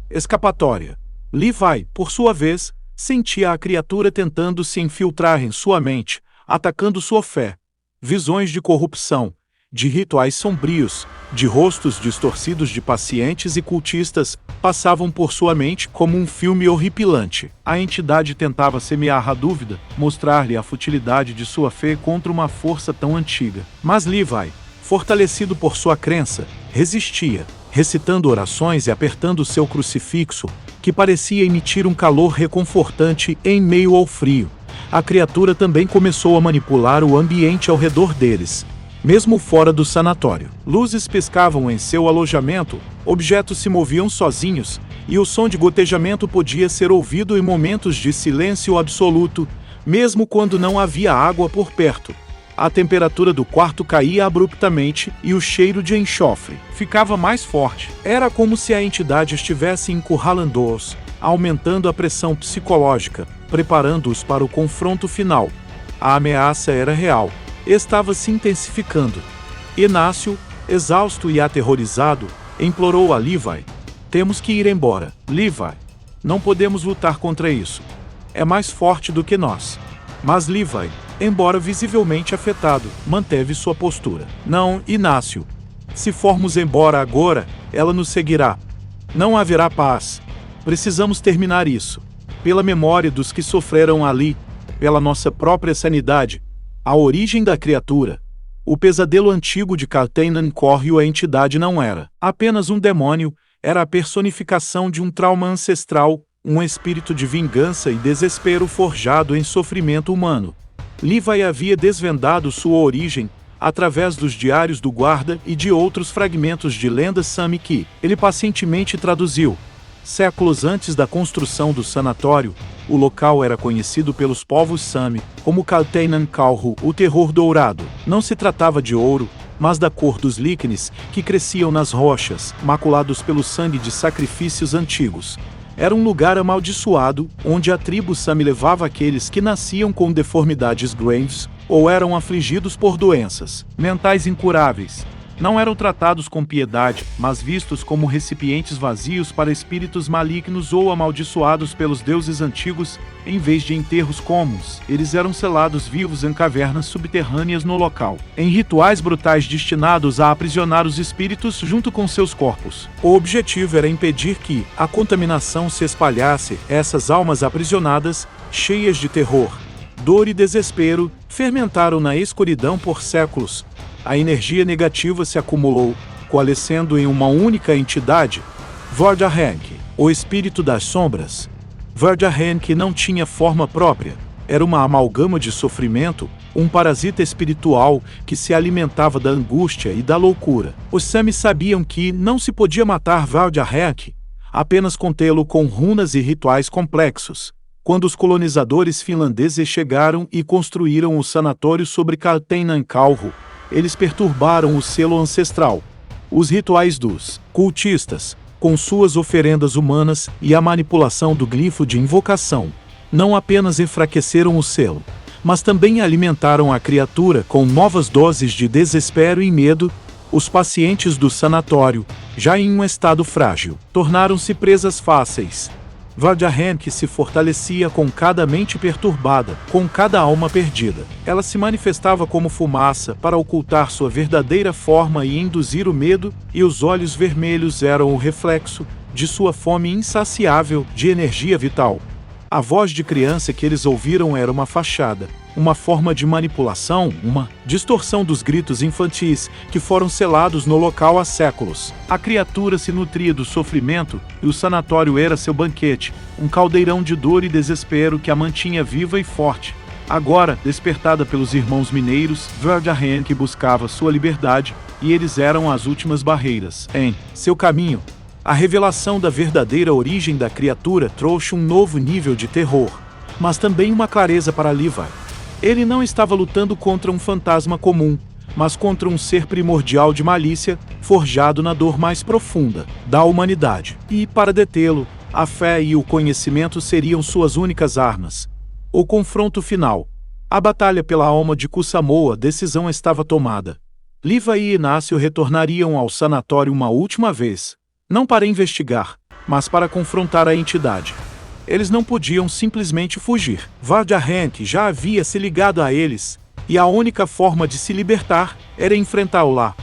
escapatória. Levi, por sua vez, sentia a criatura tentando se infiltrar em sua mente, atacando sua fé. Visões de corrupção, de rituais sombrios, de rostos distorcidos de pacientes e cultistas, passavam por sua mente como um filme horripilante. A entidade tentava semear a dúvida, mostrar-lhe a futilidade de sua fé contra uma força tão antiga. Mas Levi, fortalecido por sua crença, resistia, recitando orações e apertando seu crucifixo, que parecia emitir um calor reconfortante em meio ao frio. A criatura também começou a manipular o ambiente ao redor deles. mesmo fora do sanatório. Luzes piscavam em seu alojamento, objetos se moviam sozinhos, e o som de gotejamento podia ser ouvido em momentos de silêncio absoluto, mesmo quando não havia água por perto. A temperatura do quarto caía abruptamente e o cheiro de enxofre ficava mais forte. Era como se a entidade estivesse encurralando-os, aumentando a pressão psicológica, preparando-os para o confronto final. A ameaça era real. Estava se intensificando. Inácio, exausto e aterrorizado, implorou a Levi: "Temos que ir embora, Levi. Não podemos lutar contra isso. É mais forte do que nós." Mas Levi, embora visivelmente afetado, manteve sua postura. "Não, Inácio. Se formos embora agora, ela nos seguirá. Não haverá paz. Precisamos terminar isso. Pela memória dos que sofreram ali, pela nossa própria sanidade. A origem da criatura. O pesadelo antigo de Kaltenan Koryu, a entidade não era apenas um demônio, era a personificação de um trauma ancestral, um espírito de vingança e desespero forjado em sofrimento humano. Levi havia desvendado sua origem através dos diários do guarda e de outros fragmentos de lendas Sami que ele pacientemente traduziu. Séculos antes da construção do sanatório, o local era conhecido pelos povos Sami como Kaltenan Koryu, o terror dourado. Não se tratava de ouro, mas da cor dos líquenes que cresciam nas rochas, maculados pelo sangue de sacrifícios antigos. Era um lugar amaldiçoado, onde a tribo Sami levava aqueles que nasciam com deformidades graves ou eram afligidos por doenças mentais incuráveis. Não eram tratados com piedade, mas vistos como recipientes vazios para espíritos malignos ou amaldiçoados pelos deuses antigos. Em vez de enterros comuns, eles eram selados vivos em cavernas subterrâneas no local, em rituais brutais destinados a aprisionar os espíritos junto com seus corpos. O objetivo era impedir que a contaminação se espalhasse. Essas almas aprisionadas, cheias de terror, dor e desespero, fermentaram na escuridão por séculos. A energia negativa se acumulou, coalescendo em uma única entidade, Vordahenk, o espírito das sombras. Vordahenk não tinha forma própria, era uma amálgama de sofrimento, um parasita espiritual que se alimentava da angústia e da loucura. Os Sami sabiam que não se podia matar Vordahenk, apenas contê-lo com runas e rituais complexos. Quando os colonizadores finlandeses chegaram e construíram o sanatório sobre Kaltenan Koryu, eles perturbaram o selo ancestral. Os rituais dos cultistas, com suas oferendas humanas e a manipulação do glifo de invocação, não apenas enfraqueceram o selo, mas também alimentaram a criatura com novas doses de desespero e medo. Os pacientes do sanatório, já em um estado frágil, tornaram-se presas fáceis. Vordahenk se fortalecia com cada mente perturbada, com cada alma perdida. Ela se manifestava como fumaça para ocultar sua verdadeira forma e induzir o medo, e os olhos vermelhos eram o reflexo de sua fome insaciável de energia vital. A voz de criança que eles ouviram era uma fachada, uma forma de manipulação, uma distorção dos gritos infantis que foram selados no local há séculos. A criatura se nutria do sofrimento e o sanatório era seu banquete, um caldeirão de dor e desespero que a mantinha viva e forte. Agora, despertada pelos irmãos mineiros, Vordahenk buscava sua liberdade e eles eram as últimas barreiras em seu caminho. A revelação da verdadeira origem da criatura trouxe um novo nível de terror, mas também uma clareza para Levi. Ele não estava lutando contra um fantasma comum, mas contra um ser primordial de malícia, forjado na dor mais profunda da humanidade. E, para detê-lo, a fé e o conhecimento seriam suas únicas armas. O confronto final. A batalha pela alma de Kusamoa, a decisão estava tomada. Levi e Inácio retornariam ao sanatório uma última vez, não para investigar, mas para confrontar a entidade. Eles não podiam simplesmente fugir. Vordahenk já havia se ligado a eles, e a única forma de se libertar era enfrentá-lo lá.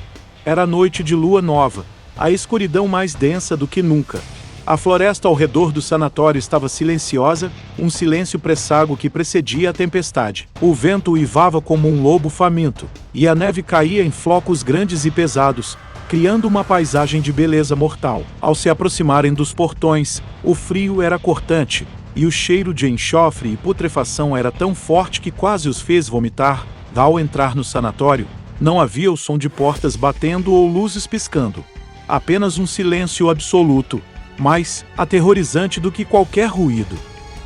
Era noite de lua nova, a escuridão mais densa do que nunca. A floresta ao redor do sanatório estava silenciosa, um silêncio presságo que precedia a tempestade. O vento uivava como um lobo faminto, e a neve caía em flocos grandes e pesados, criando uma paisagem de beleza mortal. Ao se aproximarem dos portões, o frio era cortante, e o cheiro de enxofre e putrefação era tão forte que quase os fez vomitar. Ao entrar no sanatório, Não havia o som de portas batendo ou luzes piscando. Apenas um silêncio absoluto, mais aterrorizante do que qualquer ruído.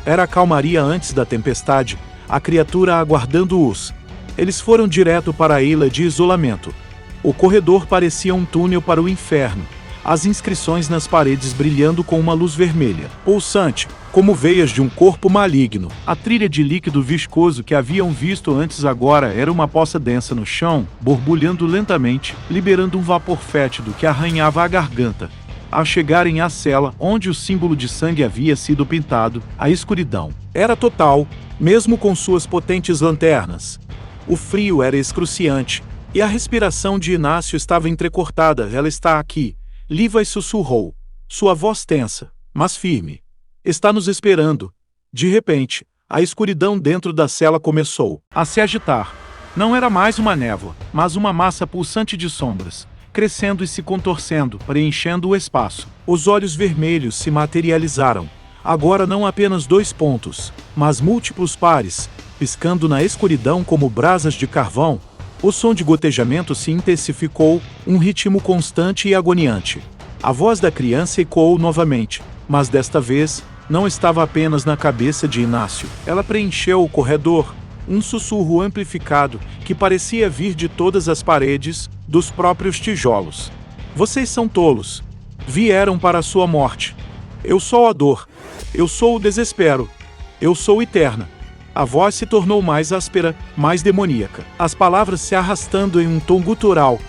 Era a calmaria antes da tempestade, a criatura aguardando-os. Eles foram direto para a ilha de isolamento. O corredor parecia um túnel para o inferno, as inscrições nas paredes brilhando com uma luz vermelha, pulsante, como veias de um corpo maligno. A trilha de líquido viscoso que haviam visto antes agora era uma poça densa no chão, borbulhando lentamente, liberando um vapor fétido que arranhava a garganta. Ao chegarem à cela onde o símbolo de sangue havia sido pintado, a escuridão era total, mesmo com suas potentes lanternas. O frio era excruciante, e a respiração de Inácio estava entrecortada. Ela está aqui. Levi sussurrou, sua voz tensa, mas firme. Está nos esperando. De repente, a escuridão dentro da cela começou a se agitar. Não era mais uma névoa, mas uma massa pulsante de sombras, crescendo e se contorcendo, preenchendo o espaço. Os olhos vermelhos se materializaram. Agora não apenas 2 pontos, mas múltiplos pares, piscando na escuridão como brasas de carvão. O som de gotejamento se intensificou, um ritmo constante e agoniante. A voz da criança ecoou novamente, mas desta vez, não estava apenas na cabeça de Inácio. Ela preencheu o corredor, um sussurro amplificado que parecia vir de todas as paredes, dos próprios tijolos. Vocês são tolos. Vieram para a sua morte. Eu sou a dor. Eu sou o desespero. Eu sou eterna. A voz se tornou mais áspera, mais demoníaca. As palavras se arrastando em um tom gutural.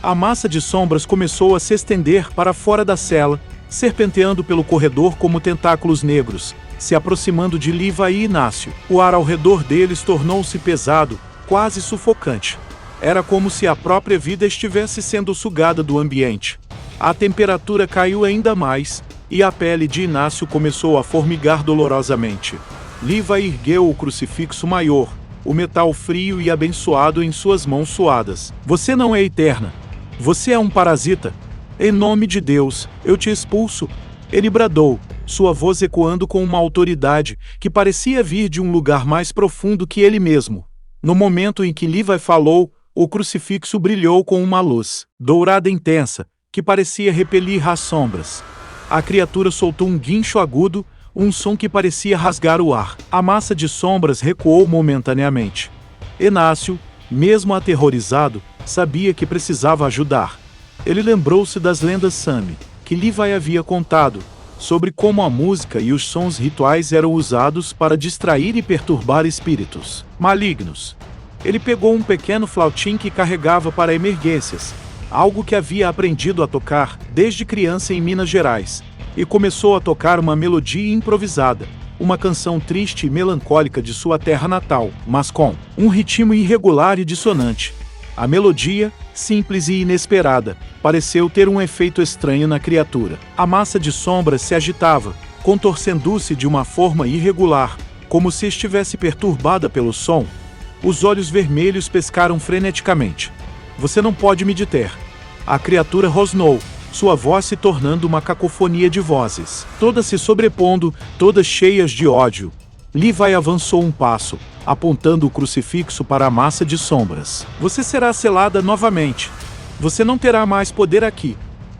A massa de sombras começou a se estender para fora da cela, serpenteando pelo corredor como tentáculos negros, se aproximando de Levi e Inácio. O ar ao redor deles tornou-se pesado, quase sufocante. Era como se a própria vida estivesse sendo sugada do ambiente. A temperatura caiu ainda mais, e a pele de Inácio começou a formigar dolorosamente. Levi ergueu o crucifixo maior, o metal frio e abençoado em suas mãos suadas. Você não é eterna. Você é um parasita. Em nome de Deus, eu te expulso. Ele bradou, sua voz ecoando com uma autoridade que parecia vir de um lugar mais profundo que ele mesmo. No momento em que Levi falou, o crucifixo brilhou com uma luz dourada intensa, que parecia repelir as sombras. A criatura soltou um guincho agudo, um som que parecia rasgar o ar. A massa de sombras recuou momentaneamente. Inácio, mesmo aterrorizado, sabia que precisava ajudar. Ele lembrou-se das lendas Sami, que Levi havia contado, sobre como a música e os sons rituais eram usados para distrair e perturbar espíritos malignos. Ele pegou um pequeno flautim que carregava para emergências, algo que havia aprendido a tocar desde criança em Minas Gerais, e começou a tocar uma melodia improvisada, uma canção triste e melancólica de sua terra natal, mas com um ritmo irregular e dissonante. A melodia, simples e inesperada, pareceu ter um efeito estranho na criatura. A massa de sombras se agitava, contorcendo-se de uma forma irregular, como se estivesse perturbada pelo som. Os olhos vermelhos pescaram freneticamente. Você não pode me deter. A criatura rosnou, sua voz se tornando uma cacofonia de vozes, todas se sobrepondo, todas cheias de ódio. Levi avançou um passo, apontando o crucifixo para a massa de sombras. Você será selada novamente. Você não terá mais poder aqui.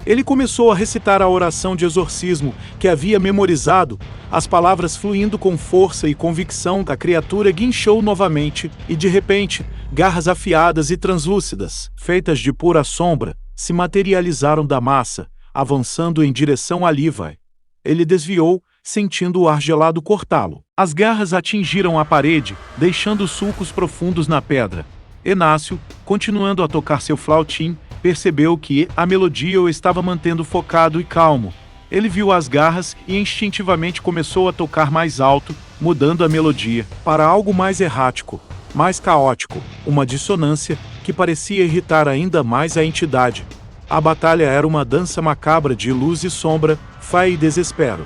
Ele começou a recitar a oração de exorcismo que havia memorizado, as palavras fluindo com força e convicção. A criatura guinchou novamente, e de repente, garras afiadas e translúcidas, feitas de pura sombra, se materializaram da massa, avançando em direção a Levi. Ele desviou, sentindo o ar gelado cortá-lo. As garras atingiram a parede, deixando sulcos profundos na pedra. Inácio, continuando a tocar seu flautim, percebeu que a melodia o estava mantendo focado e calmo. Ele viu as garras e instintivamente começou a tocar mais alto, mudando a melodia para algo mais errático, mais caótico, uma dissonância que parecia irritar ainda mais a entidade. A batalha era uma dança macabra de luz e sombra, fé e desespero.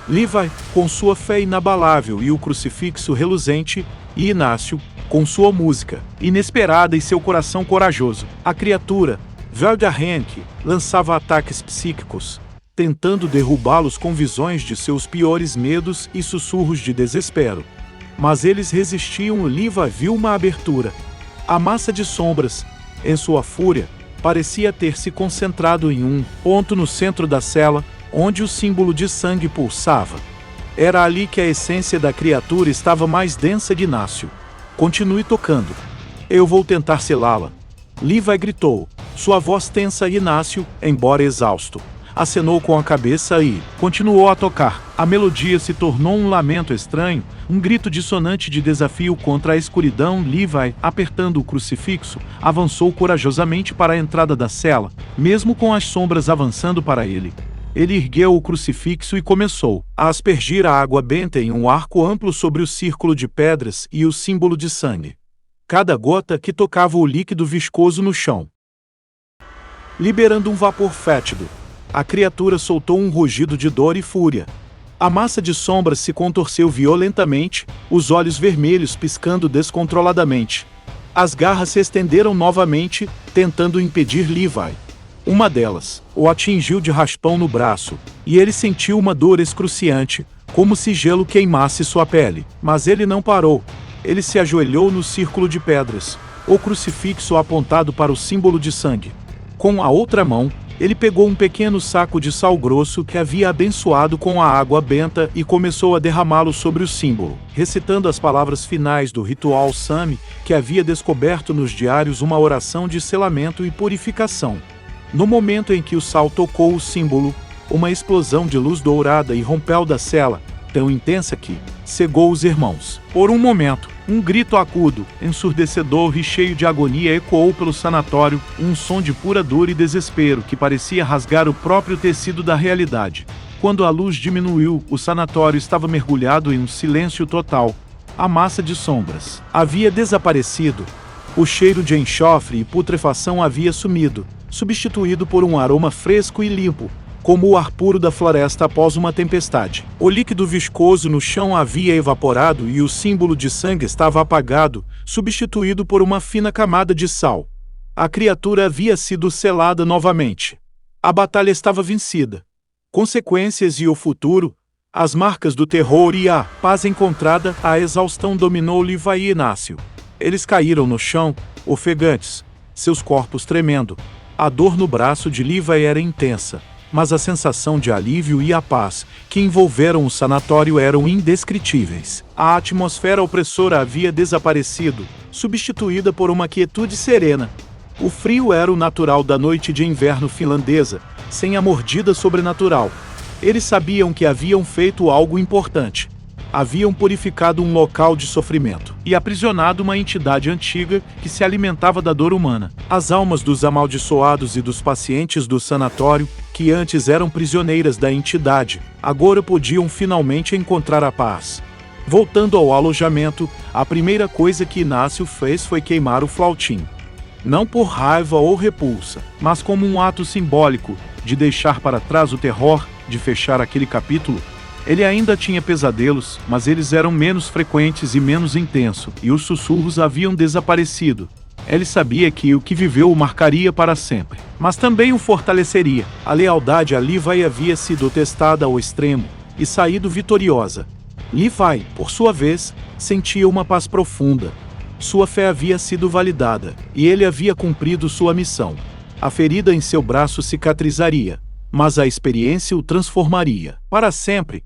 Levi, com sua fé inabalável e o crucifixo reluzente, e Inácio, com sua música inesperada e seu coração corajoso. A criatura, Veldarrenk, lançava ataques psíquicos, tentando derrubá-los com visões de seus piores medos e sussurros de desespero. Mas eles resistiam. Levi viu uma abertura. A massa de sombras, Em sua fúria, parecia ter se concentrado em um ponto no centro da cela, onde o símbolo de sangue pulsava. Era ali que a essência da criatura estava mais densa de Inácio. Continue tocando. Eu vou tentar selá-la. Levi gritou, sua voz tensa. Inácio, embora exausto, acenou com a cabeça e continuou a tocar. A melodia se tornou um lamento estranho, um grito dissonante de desafio contra a escuridão. Levi, apertando o crucifixo, avançou corajosamente para a entrada da cela, mesmo com as sombras avançando para ele. Ele ergueu o crucifixo e começou a aspergir a água benta em um arco amplo sobre o círculo de pedras e o símbolo de sangue. Cada gota que tocava o líquido viscoso no chão, liberando um vapor fétido. A criatura soltou um rugido de dor e fúria. A massa de sombras se contorceu violentamente, os olhos vermelhos piscando descontroladamente. As garras se estenderam novamente, tentando impedir Levi. Uma delas o atingiu de raspão no braço, e ele sentiu uma dor excruciante, como se gelo queimasse sua pele. Mas ele não parou. Ele se ajoelhou no círculo de pedras, o crucifixo apontado para o símbolo de sangue. Com a outra mão, ele pegou um pequeno saco de sal grosso que havia abençoado com a água benta e começou a derramá-lo sobre o símbolo, recitando as palavras finais do ritual Sami, que havia descoberto nos diários uma oração de selamento e purificação. No momento em que o sal tocou o símbolo, uma explosão de luz dourada irrompeu da cela, tão intensa que cegou os irmãos. Por um momento, um grito agudo, ensurdecedor e cheio de agonia ecoou pelo sanatório, um som de pura dor e desespero que parecia rasgar o próprio tecido da realidade. Quando a luz diminuiu, o sanatório estava mergulhado em um silêncio total. A massa de sombras havia desaparecido. O cheiro de enxofre e putrefação havia sumido, substituído por um aroma fresco e limpo, como o ar puro da floresta após uma tempestade. O líquido viscoso no chão havia evaporado e o símbolo de sangue estava apagado, substituído por uma fina camada de sal. A criatura havia sido selada novamente. A batalha estava vencida. Consequências e o futuro, as marcas do terror e a paz encontrada, a exaustão dominou Levi e Inácio. Eles caíram no chão, ofegantes, seus corpos tremendo. A dor no braço de Levi era intensa, mas a sensação de alívio e a paz que envolveram o sanatório eram indescritíveis. A atmosfera opressora havia desaparecido, substituída por uma quietude serena. O frio era o natural da noite de inverno finlandesa, sem a mordida sobrenatural. Eles sabiam que haviam feito algo importante. Haviam purificado um local de sofrimento e aprisionado uma entidade antiga que se alimentava da dor humana. As almas dos amaldiçoados e dos pacientes do sanatório, que antes eram prisioneiras da entidade, agora podiam finalmente encontrar a paz. Voltando ao alojamento, a primeira coisa que Inácio fez foi queimar o flautim. Não por raiva ou repulsa, mas como um ato simbólico de deixar para trás o terror, de fechar aquele capítulo. Ele ainda tinha pesadelos, mas eles eram menos frequentes e menos intensos, e os sussurros haviam desaparecido. Ele sabia que o que viveu o marcaria para sempre, mas também o fortaleceria. A lealdade a Levi havia sido testada ao extremo e saído vitoriosa. Levi, por sua vez, sentia uma paz profunda. Sua fé havia sido validada, e ele havia cumprido sua missão. A ferida em seu braço cicatrizaria, mas a experiência o transformaria para sempre.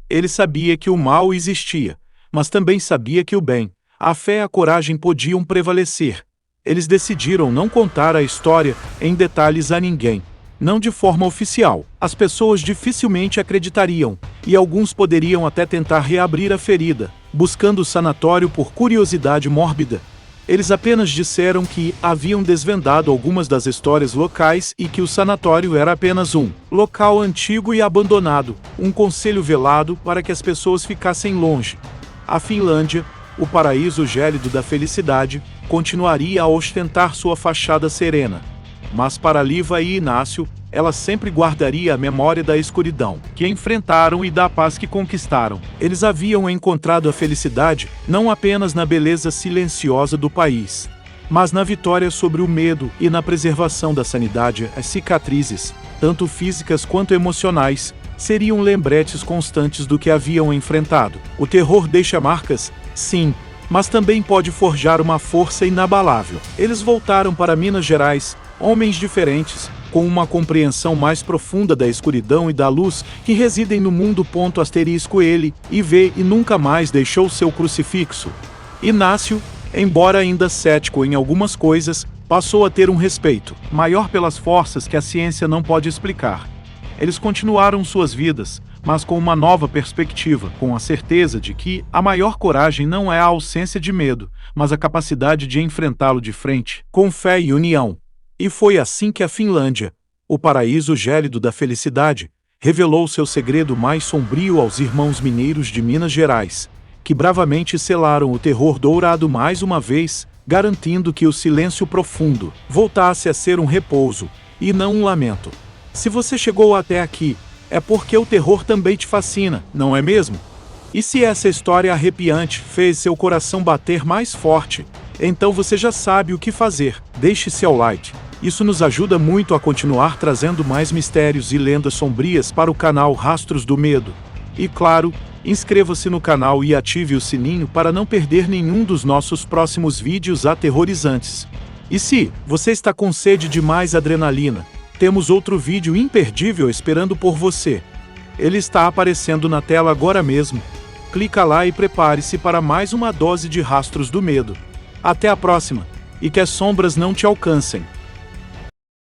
Ele sabia que o mal existia, mas também sabia que o bem, a fé e a coragem podiam prevalecer. Eles decidiram não contar a história em detalhes a ninguém, não de forma oficial. As pessoas dificilmente acreditariam, e alguns poderiam até tentar reabrir a ferida, buscando o sanatório por curiosidade mórbida. Eles apenas disseram que haviam desvendado algumas das histórias locais e que o sanatório era apenas um local antigo e abandonado, um conselho velado para que as pessoas ficassem longe. A Finlândia, o paraíso gélido da felicidade, continuaria a ostentar sua fachada serena. Mas para Levi e Inácio, ela sempre guardaria a memória da escuridão que enfrentaram e da paz que conquistaram. Eles haviam encontrado a felicidade não apenas na beleza silenciosa do país, mas na vitória sobre o medo e na preservação da sanidade. As cicatrizes, tanto físicas quanto emocionais, seriam lembretes constantes do que haviam enfrentado. O terror deixa marcas, sim, mas também pode forjar uma força inabalável. Eles voltaram para Minas Gerais, homens diferentes, com uma compreensão mais profunda da escuridão e da luz que residem no mundo. Ele e vê e nunca mais deixou seu crucifixo. Inácio, embora ainda cético em algumas coisas, passou a ter um respeito maior pelas forças que a ciência não pode explicar. Eles continuaram suas vidas, mas com uma nova perspectiva, com a certeza de que a maior coragem não é a ausência de medo, mas a capacidade de enfrentá-lo de frente, com fé e união. E foi assim que a Finlândia, o paraíso gélido da felicidade, revelou seu segredo mais sombrio aos irmãos mineiros de Minas Gerais, que bravamente selaram o terror dourado mais uma vez, garantindo que o silêncio profundo voltasse a ser um repouso, e não um lamento. Se você chegou até aqui, é porque o terror também te fascina, não é mesmo? E se essa história arrepiante fez seu coração bater mais forte, então você já sabe o que fazer. Deixe seu like. Isso nos ajuda muito a continuar trazendo mais mistérios e lendas sombrias para o canal Rastros do Medo. E claro, inscreva-se no canal e ative o sininho para não perder nenhum dos nossos próximos vídeos aterrorizantes. E se você está com sede de mais adrenalina, temos outro vídeo imperdível esperando por você. Ele está aparecendo na tela agora mesmo. Clica lá e prepare-se para mais uma dose de Rastros do Medo. Até a próxima, e que as sombras não te alcancem.